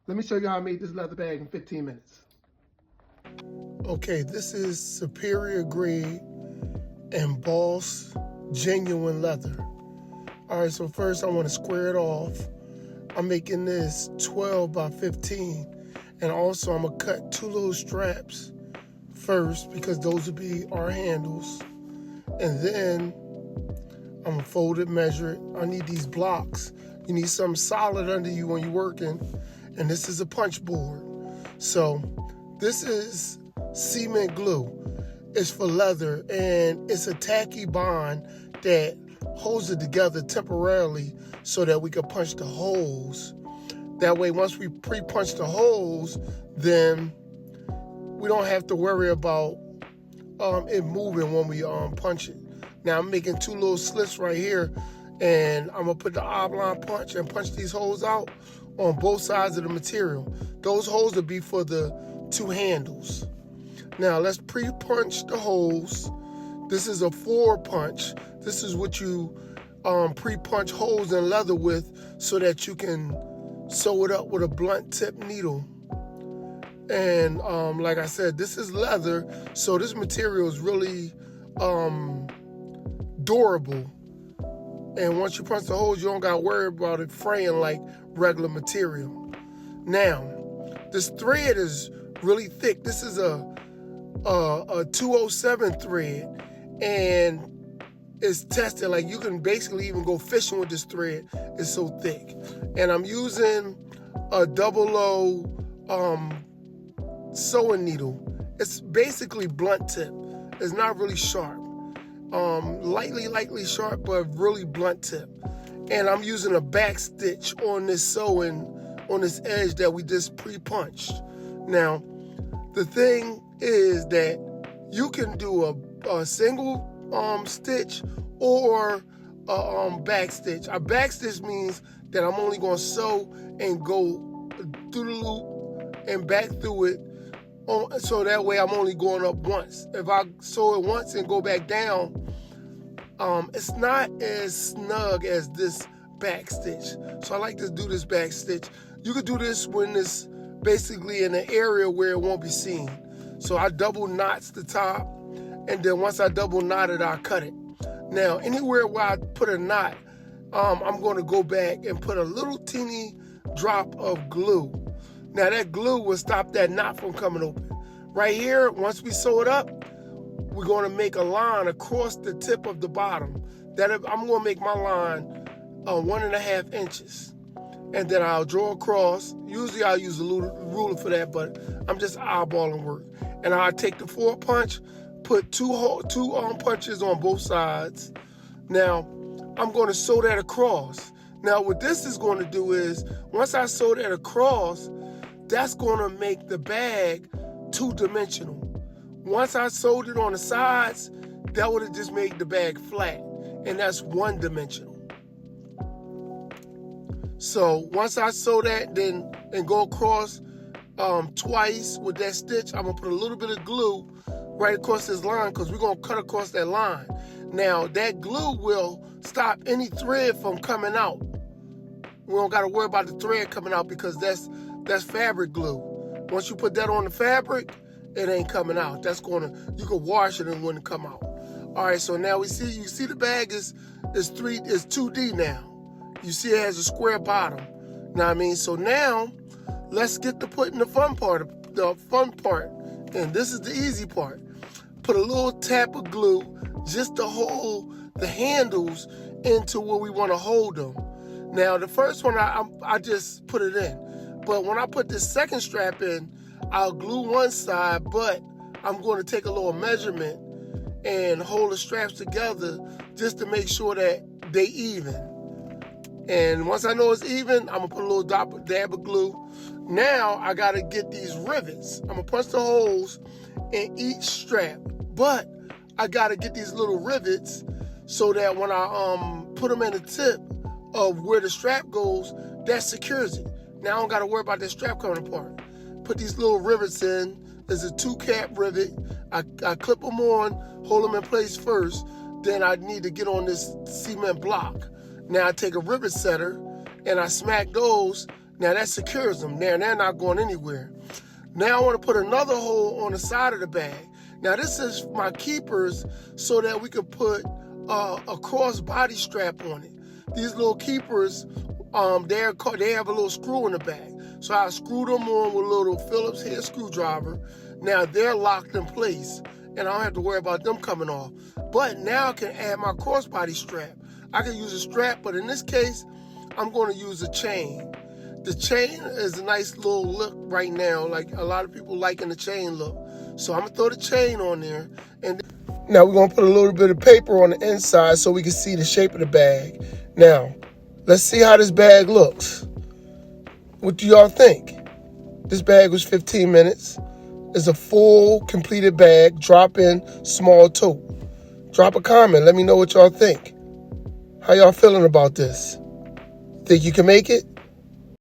Let me show you how I made this leather bag in 15 minutes. Okay, this is superior grade embossed genuine leather. All right, so first I want to square it off. I'm making this 12 by 15. And also I'm gonna cut 2 little straps first because those will be our handles. And then I'm gonna fold it, measure it. I need these blocks. You need something solid under you when you're working. And this is a punch board. So this is cement glue. It's for leather and it's a tacky bond that holds it together temporarily so that we can punch the holes. That way, once we pre-punch the holes, then we don't have to worry about it moving when we punch it. Now I'm making 2 little slits right here, and I'm gonna put the oblong punch and punch these holes out on both sides of the material. Those holes will be for the 2 handles. Now let's pre-punch the holes. This is a 4 punch. This is what you pre-punch holes in leather with so that you can sew it up with a blunt tip needle. And like I said, this is leather, so this material is really durable. And once you punch the holes, you don't got to worry about it fraying like regular material. Now, this thread is really thick. This is a 207 thread, and it's tested. Like, you can basically even go fishing with this thread. It's so thick. And I'm using a double O sewing needle. It's basically blunt tip. It's not really sharp. Lightly sharp, but really blunt tip. And I'm using a back stitch on this sewing, on this edge that we just pre-punched. Now, the thing is that you can do a single stitch or a back stitch. A back stitch means that I'm only going to sew and go through the loop and back through it, so that way I'm only going up once. If I sew it once and go back down, it's not as snug as this back stitch. So I like to do this back stitch. You could do this when it's basically in an area where it won't be seen. So I double knots the top, and then once I double knot it, I cut it. Now, anywhere where I put a knot, I'm going to go back and put a little teeny drop of glue. Now, that glue will stop that knot from coming open. Right here, once we sew it up, we're going to make a line across the tip of the bottom. I'm going to make my line 1.5 inches. And then I'll draw across. Usually I'll use a ruler for that, but I'm just eyeballing work. And I'll take the 4 punch, put two punches on both sides. Now, I'm going to sew that across. Now, what this is going to do is, once I sew that across, that's going to make the bag 2-dimensional. Once I sewed it on the sides, that would have just made the bag flat, and that's 1-dimensional. So once I sew that, then and go across twice with that stitch, I'm gonna put a little bit of glue right across this line because we're gonna cut across that line. Now that glue will stop any thread from coming out. We don't gotta worry about the thread coming out because that's fabric glue. Once you put that on the fabric, it ain't coming out. You can wash it and it wouldn't come out. All right, so now you see the bag is 2D now. You see it has a square bottom. Know what I mean? So now let's get to putting the fun part. And this is the easy part. Put a little tap of glue just to hold the handles into where we want to hold them. Now the first one I just put it in, but when I put this second strap in, I'll glue one side, but I'm going to take a little measurement and hold the straps together just to make sure that they even. And once I know it's even, I'm going to put a little dab of glue. Now I got to get these rivets. I'm going to punch the holes in each strap. But I got to get these little rivets so that when I put them in the tip of where the strap goes, that secures it. Now I don't got to worry about that strap coming apart. Put these little rivets in. There's a 2-cap rivet. I clip them on, hold them in place first. Then I need to get on this cement block. Now I take a rivet setter and I smack those. Now that secures them. Now they're not going anywhere. Now I want to put another hole on the side of the bag. Now this is my keepers so that we can put a cross-body strap on it. These little keepers, they have a little screw in the bag. So I screwed them on with a little Phillips head screwdriver. Now they're locked in place, and I don't have to worry about them coming off. But now I can add my cross-body strap. I can use a strap, but in this case, I'm going to use a chain. The chain is a nice little look right now. Like a lot of people liking the chain look. So I'm going to throw the chain on there. And now we're going to put a little bit of paper on the inside so we can see the shape of the bag. Now, let's see how this bag looks. What do y'all think? This bag was 15 minutes. It's a full, completed bag. Drop in, small tote. Drop a comment. Let me know what y'all think. How y'all feeling about this? Think you can make it?